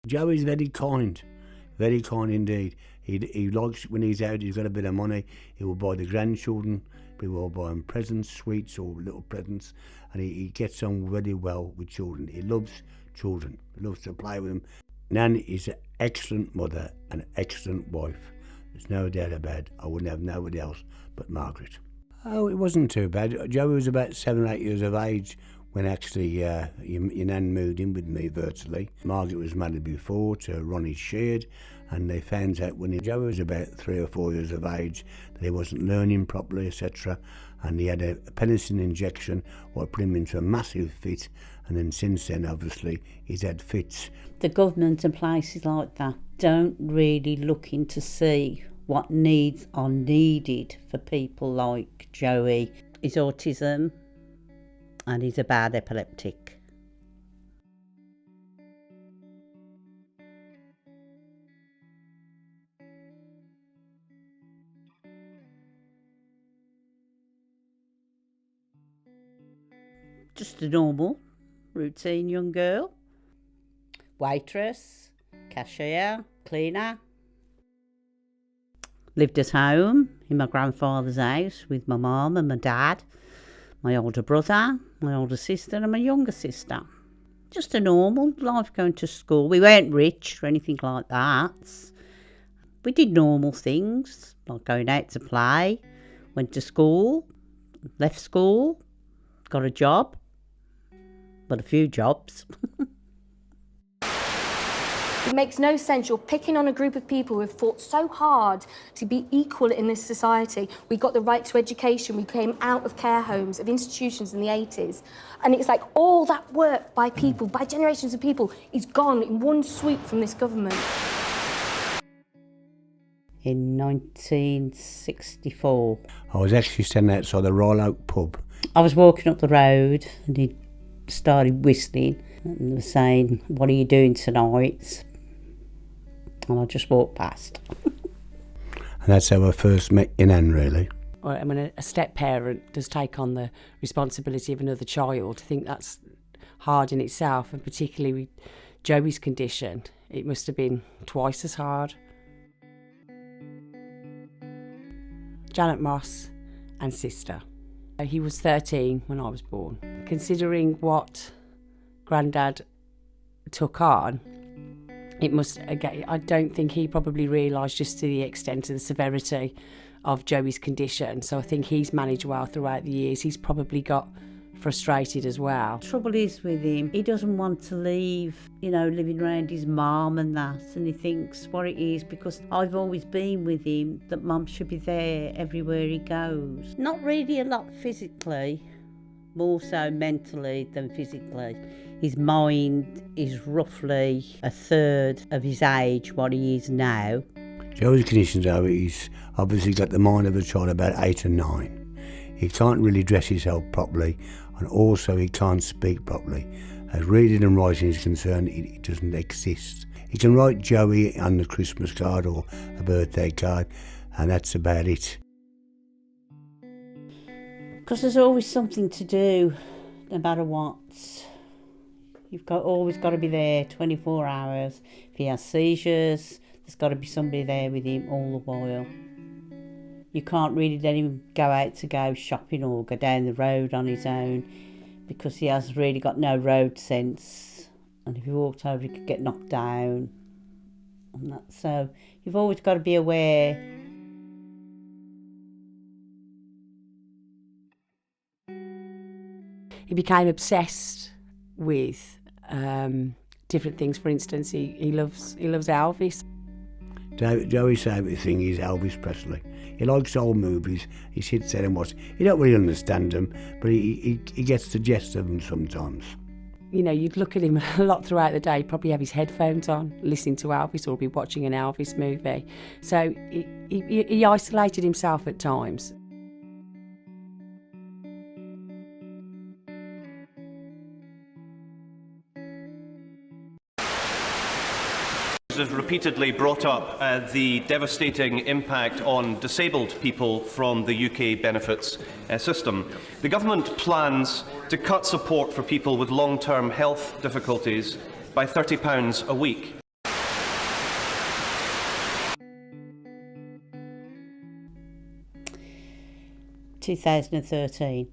Joey's very kind indeed. He likes, when he's out, he's got a bit of money, he will buy the grandchildren, he will buy them presents, sweets or little presents, and he gets on really well with children. He loves children, he loves to play with them. Nan is an excellent mother and an excellent wife. There's no doubt about it. I wouldn't have nobody else but Margaret. Oh, it wasn't too bad. Joey was about 7 or 8 years of age when actually your Nan moved in with me virtually. Margaret was married before to Ronnie Sheard, and they found out when Joey was about 3 or 4 years of age that he wasn't learning properly, etc. And he had a penicillin injection, what put him into a massive fit, and then since then, obviously, he's had fits. The government and places like that don't really look in to see what needs are needed for people like Joey. He's autism and he's a bad epileptic. Just a normal, routine young girl. Waitress, cashier, cleaner. Lived at home in my grandfather's house with my mum and my dad, my older brother, my older sister and my younger sister. Just a normal life, going to school. We weren't rich or anything like that. We did normal things, like going out to play, went to school, left school, got a job. But a few jobs. It makes no sense. You're picking on a group of people who have fought so hard to be equal in this society. We got the right to education. We came out of care homes, of institutions in the 80s. And it's like all that work by people, by generations of people, is gone in one swoop from this government. In 1964. I was actually standing outside the Royal Oak pub. I was walking up the road and he started whistling and was saying, "What are you doing tonight?" And I just walked past. And that's how I first met Nan, really. I mean, a step-parent does take on the responsibility of another child. I think that's hard in itself, and particularly with Joey's condition, it must have been twice as hard. Janet Moss and sister. He was 13 when I was born. Considering what Grandad took on, it must, again, I don't think he probably realised just to the extent of the severity of Joey's condition. So I think he's managed well throughout the years. He's probably got frustrated as well. Trouble is with him, he doesn't want to leave, living around his mum and that, and he thinks what it is because I've always been with him that mum should be there everywhere he goes. Not really a lot physically, more so mentally than physically. His mind is roughly a third of his age, what he is now. Joey's condition, though, he's obviously got the mind of a child about 8 or 9. He can't really dress himself properly, and also he can't speak properly. As reading and writing is concerned, it doesn't exist. He can write Joey on the Christmas card or a birthday card, and that's about it. Because there's always something to do, no matter what. You've always got to be there 24 hours. If he has seizures, there's got to be somebody there with him all the while. You can't really let him go out to go shopping or go down the road on his own because he has really got no road sense. And if he walked over, he could get knocked down. And that, so you've always got to be aware. He became obsessed with different things. For instance, he loves Elvis. Joey's favourite thing is Elvis Presley. He likes old movies. He sits there and watches. He don't really understand them, but he gets the gist of them sometimes. You'd look at him a lot throughout the day, probably have his headphones on, listening to Elvis or be watching an Elvis movie. So he isolated himself at times. Has repeatedly brought up the devastating impact on disabled people from the UK benefits system. The government plans to cut support for people with long-term health difficulties by £30 a week. 2013.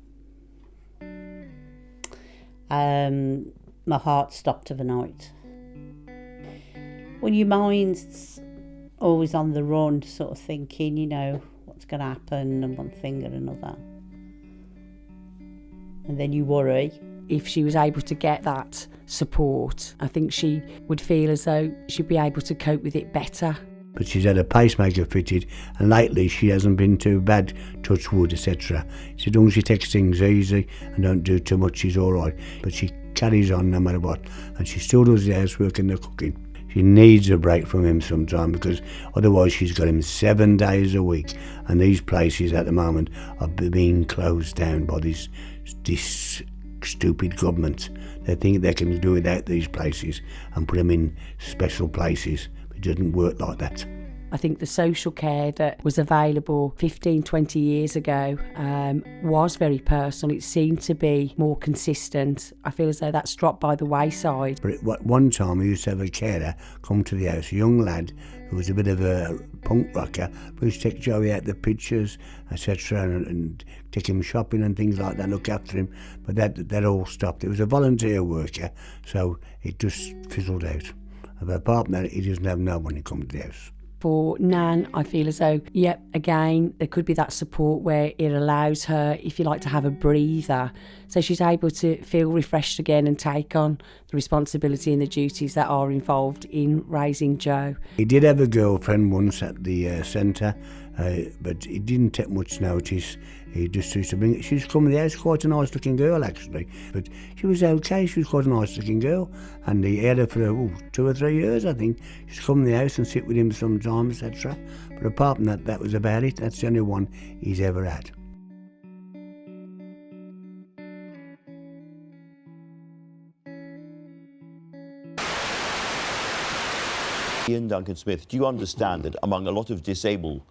My heart stopped overnight. When your mind's always on the run, sort of thinking, you know, what's going to happen and one thing and another. And then you worry. If she was able to get that support, I think she would feel as though she'd be able to cope with it better. But she's had a pacemaker fitted, and lately she hasn't been too bad, touch wood, etc. So as long as she takes things easy and don't do too much, she's all right. But she carries on no matter what, and she still does the housework and the cooking. She needs a break from him sometime, because otherwise she's got him 7 days a week, and these places at the moment are being closed down by this stupid government. They think they can do without these places and put them in special places. It doesn't work like that. I think the social care that was available 15, 20 years ago was very personal. It seemed to be more consistent. I feel as though that's dropped by the wayside. But at one time we used to have a carer come to the house, a young lad who was a bit of a punk rocker. We used to take Joey out the pictures, etc., and take him shopping and things like that, look after him. But that all stopped. It was a volunteer worker, so it just fizzled out. But apart from that, he doesn't have no one to come to the house. For Nan, I feel as though, again, there could be that support where it allows her, if you like, to have a breather. So she's able to feel refreshed again and take on the responsibility and the duties that are involved in raising Joe. He did have a girlfriend once at the centre, but he didn't take much notice. He just used to bring it. She used to come to the house, quite a nice looking girl actually, but she was okay, she was quite a nice looking girl, and he had her for 2 or 3 years, I think. She used to come to the house and sit with him sometimes, etc. But apart from that, that was about it. That's the only one he's ever had. Ian Duncan Smith, do you understand that among a lot of disabled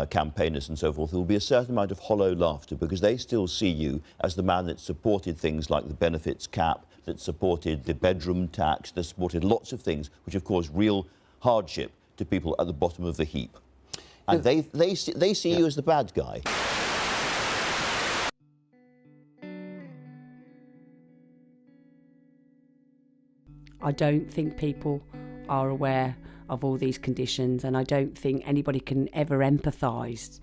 campaigners and so forth, there will be a certain amount of hollow laughter because they still see you as the man that supported things like the benefits cap, that supported the bedroom tax, that supported lots of things which have caused real hardship to people at the bottom of the heap. And they see you as the bad guy. I don't think people are aware of all these conditions, and I don't think anybody can ever empathise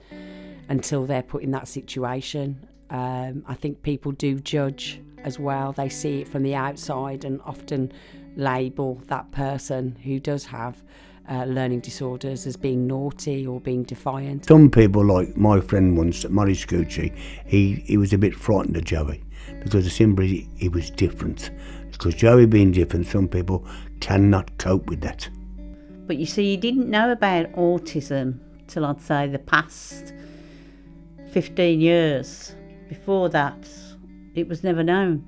until they're put in that situation. I think people do judge as well. They see it from the outside and often label that person who does have learning disorders as being naughty or being defiant. Some people, like my friend once, Murray Scoochie, he was a bit frightened of Joey because simply he was different. Because Joey being different, some people cannot cope with that. But you see, you didn't know about autism till I'd say the past 15 years. Before that, it was never known.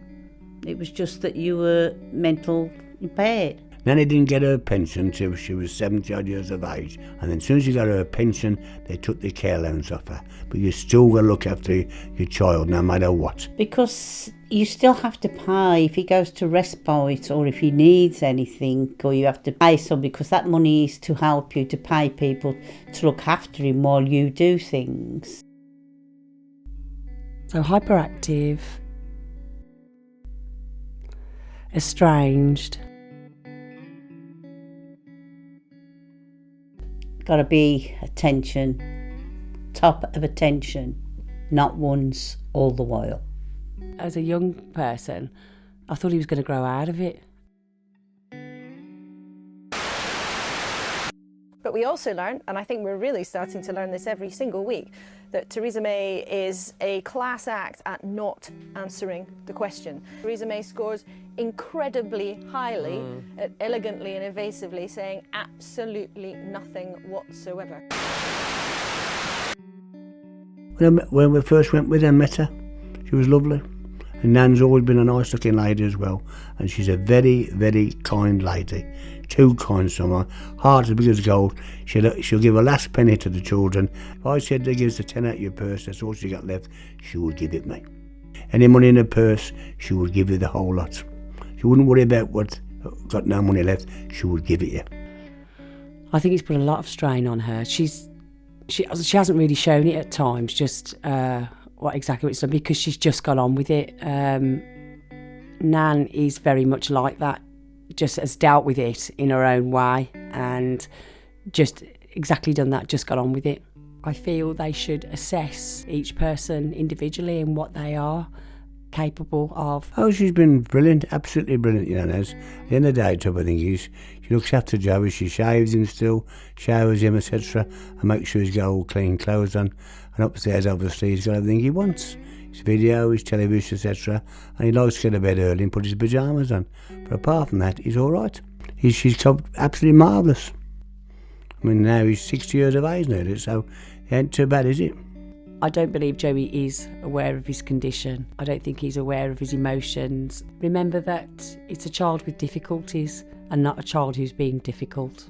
It was just that you were mental impaired. Nanny didn't get her pension till she was 70 odd years of age, and then as soon as she got her pension, they took the care allowance off her. But you still got to look after your child no matter what. Because you still have to pay if he goes to respite or if he needs anything, or you have to pay some, because that money is to help you to pay people to look after him while you do things. So hyperactive, estranged. Got to be attention, top of attention, not once, all the while. As a young person, I thought he was going to grow out of it. But we also learn, and I think we're really starting to learn this every single week, that Theresa May is a class act at not answering the question. Theresa May scores incredibly highly at elegantly and evasively saying absolutely nothing whatsoever. When we first went with her, met her, she was lovely. And Nan's always been a nice looking lady as well, and she's a very, very kind lady. Too kind, someone. Heart as big as gold. She'll give her last penny to the children. If I said to give us a 10 out of your purse, that's all she got left, she would give it me. Any money in her purse, she would give you the whole lot. She wouldn't worry about what got no money left, she would give it you. I think it's put a lot of strain on her. She hasn't really shown it at times, just what exactly it's done because she's just gone on with it. Nan is very much like that, just has dealt with it in her own way and just exactly done that, just got on with it. I feel they should assess each person individually and what they are capable of. Oh, she's been brilliant, absolutely brilliant, Naz. At the end of the day, the trouble I think is she looks after Joey, she shaves him still, showers him, etc., and makes sure he's got all clean clothes on. And upstairs, obviously, he's got everything he wants. His video, his television, etc. And he likes to get to bed early and put his pyjamas on. But apart from that, he's all right. She's absolutely marvellous. I mean, now he's 60 years of age now, so it ain't too bad, is it? I don't believe Joey is aware of his condition. I don't think he's aware of his emotions. Remember that it's a child with difficulties and not a child who's being difficult.